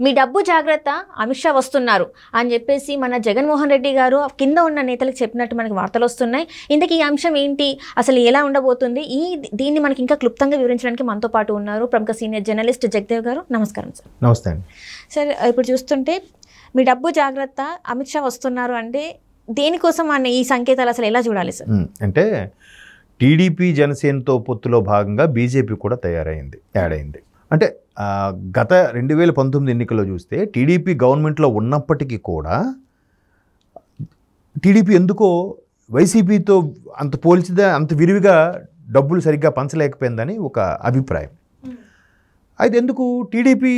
మీ డబ్బు జాగ్రత్త, అమిత్ షా వస్తున్నారు అని చెప్పేసి మన జగన్మోహన్ రెడ్డి గారు కింద ఉన్న నేతలకు చెప్పినట్టు మనకి వార్తలు వస్తున్నాయి. ఇంతకీ ఈ అంశం ఏంటి, అసలు ఎలా ఉండబోతుంది, దీన్ని మనకి ఇంకా క్లుప్తంగా వివరించడానికి మనతో పాటు ఉన్నారు ప్రముఖ సీనియర్ జర్నలిస్ట్ జగదేవ్ గారు. నమస్కారం సార్. నమస్తే అండి సార్. ఇప్పుడు చూస్తుంటే మీ డబ్బు జాగ్రత్త, అమిత్ షా వస్తున్నారు అంటే దేనికోసం అన్న ఈ సంకేతాలు అసలు ఎలా చూడాలి సార్? అంటే టీడీపీ జనసేనతో పొత్తులో భాగంగా బీజేపీ కూడా యాడ్ అయింది. అంటే గత 2019 ఎన్నికల్లో చూస్తే టీడీపీ గవర్నమెంట్లో ఉన్నప్పటికీ కూడా టీడీపీ ఎందుకో వైసీపీతో అంత పోల్చితే అంత విరివిగా డబ్బులు సరిగ్గా పంచలేకపోయిందని ఒక అభిప్రాయం. అయితే ఎందుకు టీడీపీ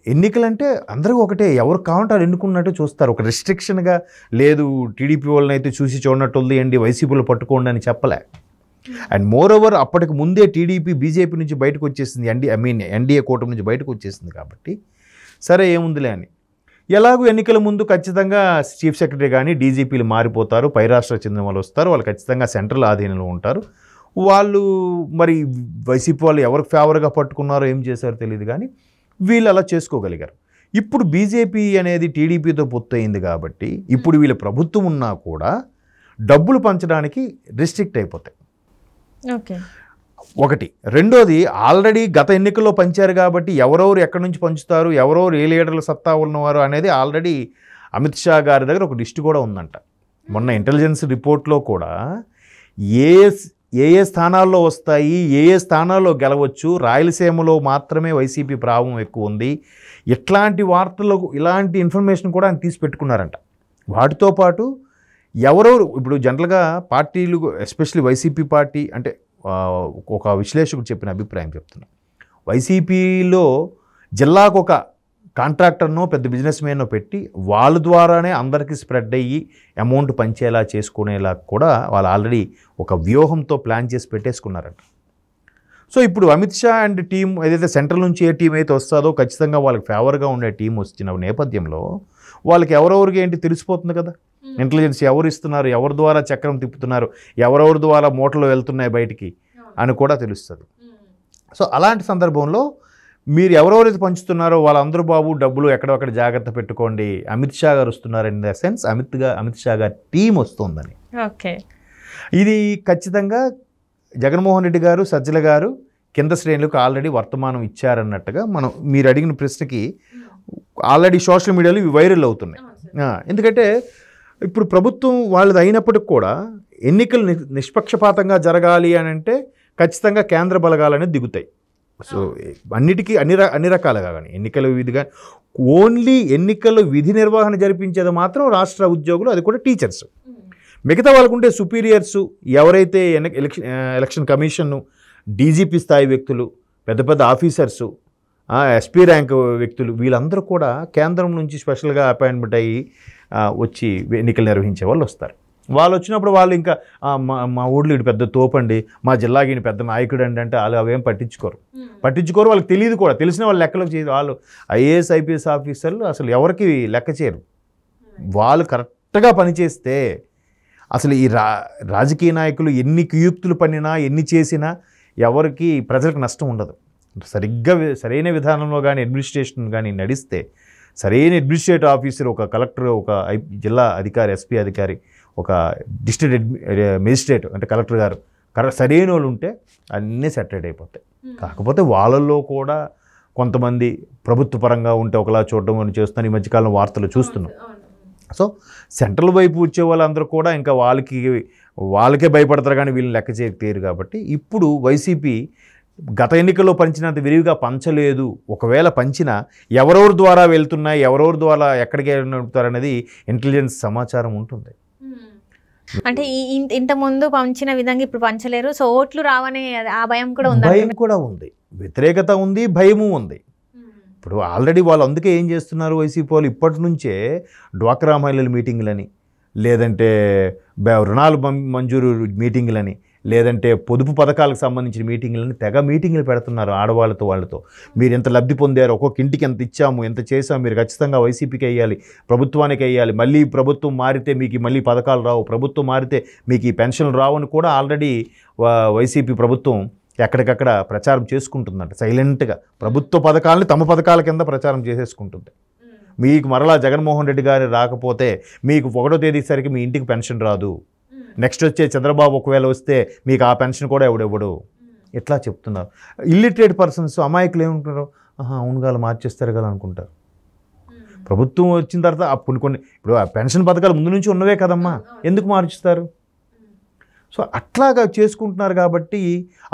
ఎన్నికలంటే అందరూ ఒకటే, ఎవరు కావాలంటే ఎన్నుకున్నట్టు చూస్తారు. ఒక రెస్ట్రిక్షన్గా లేదు టీడీపీ వాళ్ళని అయితే చూసి చూడనట్టు ఉంది వైసీపీలో పట్టుకోండి అని చెప్పలే. అండ్ మోర్ ఓవర్ అప్పటికి ముందే టీడీపీ బీజేపీ నుంచి బయటకు వచ్చేసింది, ఎన్డీఏ కూటమి నుంచి బయటకు వచ్చేసింది. కాబట్టి సరే ఏముందిలే అని, ఎలాగూ ఎన్నికల ముందు ఖచ్చితంగా చీఫ్ సెక్రటరీ కానీ డీజీపీలు మారిపోతారు, పై రాష్ట్రాలకు చెందిన వాళ్ళు వస్తారు, వాళ్ళు ఖచ్చితంగా సెంట్రల్ ఆధీనంలో ఉంటారు. వాళ్ళు మరి వైసీపీ వాళ్ళు ఎవరికి ఫేవర్గా పట్టుకున్నారో ఏం చేశారో తెలియదు, కానీ వీళ్ళు అలా చేసుకోగలిగారు. ఇప్పుడు బీజేపీ అనేది టీడీపీతో పొత్తు అయింది కాబట్టి ఇప్పుడు వీళ్ళ ప్రభుత్వం ఉన్నా కూడా డబ్బులు పంచడానికి రిస్ట్రిక్ట్ అయిపోతాయి. ఓకే, ఒకటి. రెండోది, ఆల్రెడీ గత ఎన్నికల్లో పంచారు కాబట్టి ఎవరెవరు ఎక్కడి నుంచి పంచుతారు, ఎవరెవరు ఏ లీడర్ల సత్తా ఉన్నవారు అనేది ఆల్రెడీ అమిత్ షా గారి దగ్గర ఒక లిస్టు కూడా ఉందంట. మొన్న ఇంటెలిజెన్స్ రిపోర్ట్లో కూడా ఏ స్థానాల్లో వస్తాయి, ఏ స్థానాల్లో గెలవచ్చు, రాయలసీమలో మాత్రమే వైసీపీ ప్రభావం ఎక్కువ ఉంది, ఇట్లాంటి వార్తలకు ఇలాంటి ఇన్ఫర్మేషన్ కూడా ఆయన తీసి పెట్టుకున్నారంట. వాటితో పాటు ఎవరెవరు ఇప్పుడు జనరల్గా పార్టీలు, ఎస్పెషల్లీ వైసీపీ పార్టీ అంటే ఒక విశ్లేషకుడు చెప్పిన అభిప్రాయం చెప్తున్నా, వైసీపీలో జిల్లాకు ఒక కాంట్రాక్టర్నో పెద్ద బిజినెస్ మ్యాన్నో పెట్టి వాళ్ళ ద్వారానే అందరికీ స్ప్రెడ్ అయ్యి అమౌంట్ పంచేలా చేసుకునేలా కూడా వాళ్ళు ఆల్రెడీ ఒక వ్యూహంతో ప్లాన్ చేసి పెట్టేసుకున్నారంట. సో ఇప్పుడు అమిత్ షా అండ్ టీం ఏదైతే సెంట్రల్ నుంచి ఏ టీం అయితే వస్తుందో ఖచ్చితంగా వాళ్ళకి ఫేవర్గా ఉండే టీం వచ్చిన నేపథ్యంలో వాళ్ళకి ఎవరెవరికి ఏంటి తెలిసిపోతుంది కదా. ఇంటెలిజెన్స్ ఎవరు ఇస్తున్నారు, ఎవరి ద్వారా చక్రం తిప్పుతున్నారు, ఎవరెవరి ద్వారా మూటలు వెళ్తున్నాయి బయటికి అని కూడా తెలుస్తుంది. సో అలాంటి సందర్భంలో మీరు ఎవరెవరైతే పంచుతున్నారో వాళ్ళందరూ బాబు డబ్బులు ఎక్కడొక్కడ జాగ్రత్త పెట్టుకోండి, అమిత్ షా గారు వస్తున్నారు in the sense Amit Shah గారి టీం వస్తుందని. ఓకే, ఇది ఖచ్చితంగా జగన్మోహన్ రెడ్డి గారు, సజ్జల గారు కింద శ్రేణులకు ఆల్రెడీ వర్తమానం ఇచ్చారన్నట్టుగా మీరు అడిగిన ప్రశ్నకి ఆల్రెడీ సోషల్ మీడియాలో ఇవి వైరల్ అవుతున్నాయి. ఎందుకంటే ఇప్పుడు ప్రభుత్వం వాళ్ళది అయినప్పటికి కూడా ఎన్నికలు నిష్పక్షపాతంగా జరగాలి అని అంటే ఖచ్చితంగా కేంద్ర బలగాలనేది దిగుతాయి. సో అన్నిటికీ అన్ని రకాలుగా కానీ ఎన్నికల విధిగా ఓన్లీ ఎన్నికల విధి నిర్వహణ జరిపించేది మాత్రం రాష్ట్ర ఉద్యోగులు, అది కూడా టీచర్స్. మిగతా వాళ్ళకుంటే సుపీరియర్సు ఎవరైతే ఎలక్షన్ కమిషన్ డీజీపీ స్థాయి వ్యక్తులు, పెద్ద పెద్ద ఆఫీసర్సు, ఎస్పీ ర్యాంక్ వ్యక్తులు, వీళ్ళందరూ కూడా కేంద్రం నుంచి స్పెషల్గా అపాయింట్మెంట్ అయ్యి వచ్చి ఎన్నికలు నిర్వహించే వాళ్ళు వస్తారు. వాళ్ళు వచ్చినప్పుడు వాళ్ళు ఇంకా మా ఊళ్ళో ఇటు పెద్ద తోపండి, మా జిల్లాకి ఈయన పెద్ద నాయకుడు అండి అంటే వాళ్ళు అవేం పట్టించుకోరు. వాళ్ళకి తెలియదు కూడా, తెలిసిన వాళ్ళు లెక్కలోకి చేయరు. వాళ్ళు ఐఏఎస్ ఐపీఎస్ ఆఫీసర్లు అసలు ఎవరికి లెక్క చేయరు. వాళ్ళు కరెక్ట్గా పనిచేస్తే అసలు ఈ రాజకీయ నాయకులు ఎన్ని కుయుక్తులు పన్నినా ఎన్ని చేసినా ఎవరికి ప్రజలకు నష్టం ఉండదు. సరైన విధానంలో కానీ అడ్మినిస్ట్రేషన్ కానీ నడిస్తే సరైన అడ్మినిస్ట్రేటివ్ ఆఫీసర్, ఒక కలెక్టర్, ఒక జిల్లా అధికారి, ఎస్పీ అధికారి, ఒక డిస్ట్రిక్ట్ మెజిస్ట్రేట్ అంటే కలెక్టర్ గారు సరైన వాళ్ళు ఉంటే అన్నీ సెటిల్ అయిపోతాయి. కాకపోతే వాళ్ళల్లో కూడా కొంతమంది ప్రభుత్వ పరంగా ఉంటే ఒకలా చూడడం అని చేస్తున్నారు. ఈ మధ్యకాలంలో వార్తలు చూస్తున్నాం. సో సెంట్రల్ వైపు వచ్చే వాళ్ళందరూ కూడా ఇంకా వాళ్ళకే భయపడతారు కానీ వీళ్ళని లెక్క చేయరు. కాబట్టి ఇప్పుడు వైసీపీ గత ఎన్నికల్లో పంచినంత విరివిగా పంచలేదు. ఒకవేళ పంచినా ఎవరెవరి ద్వారా వెళ్తున్నాయి, ఎవరెవరి ద్వారా ఎక్కడికి నడుపుతారనేది ఇంటెలిజెన్స్ సమాచారం ఉంటుంది. అంటే ఇంత ముందు పంచిన విధంగా ఇప్పుడు పంచలేరు. సో ఓట్లు రావనే ఆ భయం కూడా ఉంది. భయం కూడా ఉంది, వ్యతిరేకత ఉంది, భయము ఉంది. ఇప్పుడు ఆల్రెడీ వాళ్ళు అందుకే ఏం చేస్తున్నారు వైసీపీ వాళ్ళు ఇప్పటి నుంచే డ్వాక్రా మహిళల మీటింగులని, లేదంటే రుణాలు మంజూరు మీటింగులని, లేదంటే పొదుపు పథకాలకు సంబంధించిన మీటింగులని తెగ మీటింగులు పెడుతున్నారు ఆడవాళ్ళతో వాళ్ళతో. మీరు ఎంత లబ్ధి పొందారు, ఒక్కొక్క ఇంటికి ఎంత ఇచ్చాము, ఎంత చేసాము, మీరు ఖచ్చితంగా వైసీపీకి వేయాలి, ప్రభుత్వానికి వేయాలి, మళ్ళీ ప్రభుత్వం మారితే మీకు మళ్ళీ పథకాలు రావు, ప్రభుత్వం మారితే మీకు ఈ పెన్షన్లు రావు అని కూడా ఆల్రెడీ వైసీపీ ప్రభుత్వం ఎక్కడికక్కడ ప్రచారం చేసుకుంటుందంట సైలెంట్గా. ప్రభుత్వ పథకాలని తమ పథకాల కింద ప్రచారం చేసేసుకుంటుంది. మీకు మరలా జగన్మోహన్ రెడ్డి గారు రాకపోతే మీకు 1వ తేదీసరికి మీ ఇంటికి పెన్షన్ రాదు, నెక్స్ట్ వచ్చే చంద్రబాబు ఒకవేళ వస్తే మీకు ఆ పెన్షన్ కూడా ఎవడెవడు, ఇట్లా చెప్తున్నారు. ఇల్లిటరేట్ పర్సన్స్ అమాయకులు ఏమనుకుంటారు, అవును గాలు మార్చేస్తారు కదా అనుకుంటారు. ప్రభుత్వం వచ్చిన తర్వాత అప్పుడు కొన్ని ఇప్పుడు ఆ పెన్షన్ పథకాలు ముందు నుంచి ఉన్నవే కదమ్మా, ఎందుకు మార్చుస్తారు? సో అట్లాగా చేసుకుంటున్నారు కాబట్టి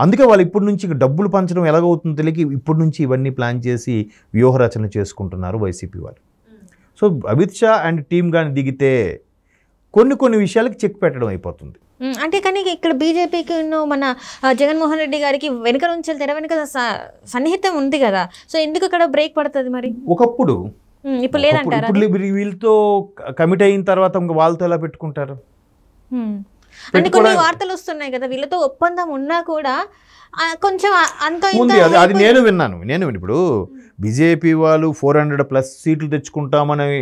అందుకే వాళ్ళు ఇప్పటి నుంచి డబ్బులు పంచడం ఎలాగవుతుందో తెలియక ఇప్పటి నుంచి ఇవన్నీ ప్లాన్ చేసి వ్యూహరచన చేసుకుంటున్నారు వైసీపీ వాళ్ళు. So Amit Shah and team కానీ దిగితే కొన్ని విషయాలకి చెక్ పెట్టడం అయిపోతుంది. అంటే కానీ ఇక్కడ బీజేపీకి మన జగన్మోహన్ రెడ్డి గారికి వెనుక నుంచి తెర వెనుక సన్నిహితం ఉంది కదా, సో ఎందుకు ఇక్కడ బ్రేక్ పడుతుంది మరి? ఒకప్పుడు ఇప్పుడు లేదంటారా? ఇప్పుడు వీళ్ళతో కమిట్ అయిన తర్వాత ఇంకా వాళ్ళతో ఎలా పెట్టుకుంటారు? అంటే కొన్ని వార్తలు వస్తున్నాయి కదా, వీళ్ళతో ఒప్పందం ఉన్నా కూడా కొంచెం అంత ఉంది. అది నేను విన్నాను. ఇప్పుడు బీజేపీ వాళ్ళు 400+ సీట్లు తెచ్చుకుంటామని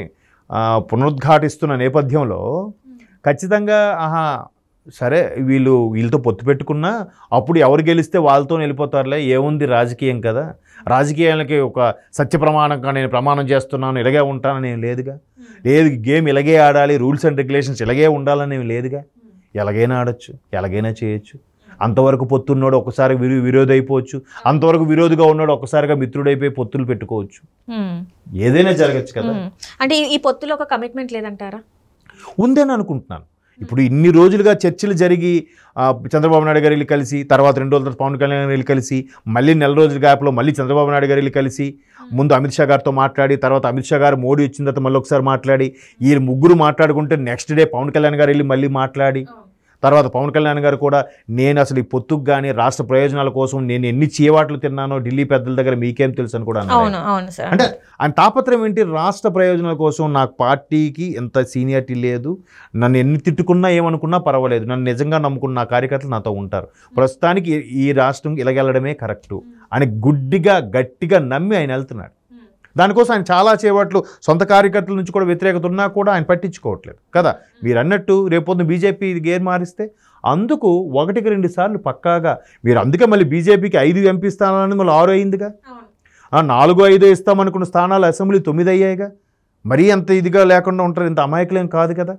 పునరుద్ఘాటిస్తున్న నేపథ్యంలో ఖచ్చితంగా సరే వీళ్ళతో పొత్తు పెట్టుకున్నా అప్పుడు ఎవరు గెలిస్తే వాళ్ళతో వెళ్ళిపోతారులే, ఏముంది రాజకీయం కదా, రాజకీయాలకి ఒక సత్య ప్రమాణంగా నేను ప్రమాణం చేస్తున్నాను ఇలాగే ఉంటానని ఏం లేదుగా, లేదు గేమ్ ఇలాగే ఆడాలి, రూల్స్ అండ్ రెగ్యులేషన్స్ ఇలాగే ఉండాలని ఏం లేదుగా, ఎలాగైనా ఆడొచ్చు, ఎలాగైనా చేయొచ్చు. అంతవరకు పొత్తున్నోడు ఒకసారి విరోధి అయిపోవచ్చు, అంతవరకు విరోధిగా ఉన్నాడు ఒకసారిగా మిత్రుడైపోయి పొత్తులు పెట్టుకోవచ్చు, ఏదైనా జరగచ్చు కదా. అంటే ఈ పొత్తులో ఒక కమిట్మెంట్ లేదంటారా? ఉందని అనుకుంటున్నాను. ఇప్పుడు ఇన్ని రోజులుగా చర్చలు జరిగి చంద్రబాబు నాయుడు గారు వెళ్ళి కలిసి, తర్వాత 2 రోజుల తర్వాత పవన్ కళ్యాణ్ గారు వెళ్ళి కలిసి, మళ్ళీ 4 రోజుల గ్యాప్లో మళ్ళీ చంద్రబాబు నాయుడు గారు వెళ్ళి కలిసి, ముందు అమిత్ షా గారితో మాట్లాడి, తర్వాత అమిత్ షా గారు మోడీ వచ్చిన తర్వాత మళ్ళీ ఒకసారి మాట్లాడి, ఈ ముగ్గురు మాట్లాడుకుంటే నెక్స్ట్ డే పవన్ కళ్యాణ్ గారు వెళ్ళి మళ్ళీ మాట్లాడి, తర్వాత పవన్ కళ్యాణ్ గారు కూడా నేను అసలు ఈ పొత్తుకు కానీ రాష్ట్ర ప్రయోజనాల కోసం నేను ఎన్ని చీవాట్లు తిన్నానో ఢిల్లీ పెద్దల దగ్గర మీకేం తెలుసు అని కూడా అన్నారు. అంటే ఆయన తాపత్రయం ఏంటి, రాష్ట్ర ప్రయోజనాల కోసం నాకు పార్టీకి ఎంత సీనియారిటీ లేదు, నన్ను ఎన్ని తిట్టుకున్నా ఏమనుకున్నా పర్వాలేదు, నన్ను నిజంగా నమ్ముకున్న నా కార్యకర్తలు నాతో ఉంటారు, ప్రస్తుతానికి ఈ రాష్ట్రం ఇలాగెళ్ళడమే కరెక్టు అని గుడ్డిగా గట్టిగా నమ్మి ఆయన వెళ్తున్నాడు. దానికోసం ఆయన చాలా చేపట్లు సొంత కార్యకర్తల నుంచి కూడా వ్యతిరేకత ఉన్నా కూడా ఆయన పట్టించుకోవట్లేదు కదా. మీరు అన్నట్టు రేపొద్దున బీజేపీ గేర్ మారిస్తే అందుకు 1-2 సార్లు పక్కాగా మీరు, అందుకే మళ్ళీ బీజేపీకి 5 ఎంపీ స్థానాలని మళ్ళీ 6 అయిందిగా, 4-5 ఇస్తామనుకున్న స్థానాలు అసెంబ్లీ 9 అయ్యాయిగా. మరీ అంత ఇదిగా లేకుండా ఉంటారు, ఇంత అమాయకులేం కాదు కదా.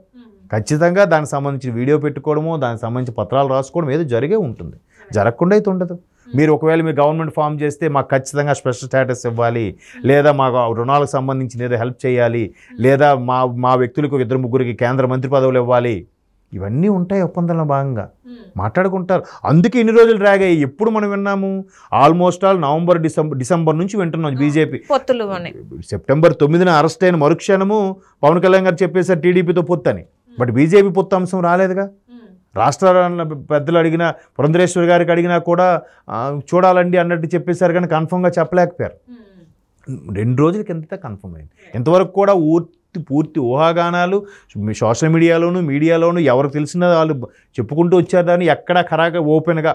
ఖచ్చితంగా దానికి సంబంధించిన వీడియో పెట్టుకోవడమో దానికి సంబంధించిన పత్రాలు రాసుకోవడం ఏదో జరిగే ఉంటుంది, జరగకుండా అయితే ఉండదు. మీరు ఒకవేళ మీరు గవర్నమెంట్ ఫామ్ చేస్తే మాకు ఖచ్చితంగా స్పెషల్ స్టేటస్ ఇవ్వాలి, లేదా మాకు రుణాలకు సంబంధించిన ఏదో హెల్ప్ చేయాలి, లేదా మా వ్యక్తులకు 2-3 కేంద్ర మంత్రి పదవులు ఇవ్వాలి, ఇవన్నీ ఉంటాయి ఒప్పందంలో భాగంగా మాట్లాడుకుంటారు. అందుకే ఇన్ని రోజులు డ్రాగ్ అయ్యి ఎప్పుడు మనం విన్నాము, ఆల్మోస్ట్ ఆల్ నవంబర్ డిసెంబర్ నుంచి వింటున్నాం బీజేపీ. సెప్టెంబర్ 9న అరెస్ట్ అయిన మరుక్షణము పవన్ కళ్యాణ్ గారు చెప్పేశారు టీడీపీతో పొత్తు అని. బట్ బీజేపీ పొత్తు అంశం రాలేదుగా. రాష్ట్ర పెద్దలు అడిగినా, పురంధరేశ్వరి గారికి అడిగినా కూడా చూడాలండి అన్నట్టు చెప్పేశారు, కానీ కన్ఫర్మ్గా చెప్పలేకపోయారు. 2 రోజుల కిందట కన్ఫర్మ్ అయింది. ఇంతవరకు కూడా పూర్తి ఊహాగానాలు సోషల్ మీడియాలోను ఎవరికి తెలిసిన వాళ్ళు చెప్పుకుంటూ వచ్చారు. దాన్ని ఎక్కడ ఖరాగా ఓపెన్గా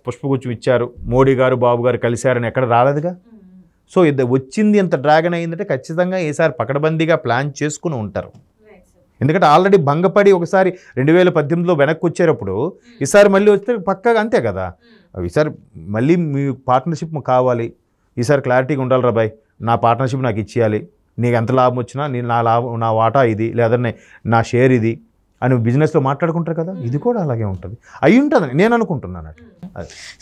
పుష్పగుచ్చం ఇచ్చారు, మోడీ గారు బాబు గారు కలిశారని ఎక్కడ రాలేదుగా. సో వచ్చింది ఎంత డ్రాగన్ అయిందంటే ఖచ్చితంగా ఈసారి పకడ్బందీగా ప్లాన్ చేసుకుని ఉంటారు. ఎందుకంటే ఆల్రెడీ భంగపడి ఒకసారి 2018లో వెనక్కి వచ్చేటప్పుడు ఈసారి మళ్ళీ వస్తే పక్కాగా అంతే కదా. ఈసారి మళ్ళీ మీ పార్ట్నర్షిప్ కావాలి, ఈసారి క్లారిటీగా ఉండాలి, రాబాయ్ నా పార్ట్నర్షిప్ నాకు ఇచ్చేయాలి, నీకు ఎంత లాభం వచ్చినా నా వాటా ఇది, లేదంటే నా షేర్ ఇది అని బిజినెస్లో మాట్లాడుకుంటారు కదా. ఇది కూడా అలాగే ఉంటుంది, అయి ఉంటుందని నేను అనుకుంటున్నాను.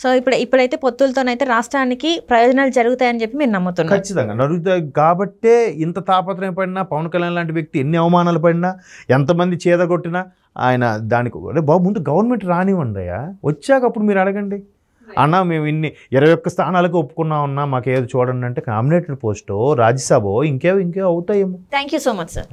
సో ఇప్పుడైతే పొత్తులతోనైతే రాష్ట్రానికి ప్రయోజనాలు జరుగుతాయని చెప్పి మీరు నమ్ముతున్నారు? ఖచ్చితంగా జరుగుతాయి. కాబట్టే ఇంత తాపత్రయం పడినా, పవన్ కళ్యాణ్ లాంటి వ్యక్తి ఎన్ని అవమానాలు పడినా, ఎంతమంది చేదగొట్టినా ఆయన దానికి బాబు ముందు గవర్నమెంట్ రానివ్వండి అయ్యా, వచ్చాక అప్పుడు మీరు అడగండి, అన్నా మేము ఇన్ని 21 స్థానాలకు ఒప్పుకున్నామన్నా మాకు ఏదో చూడండి అంటే నామినేటెడ్ పోస్టో రాజ్యసభ ఇంకేవో అవుతాయేమో. Thank you so much sir.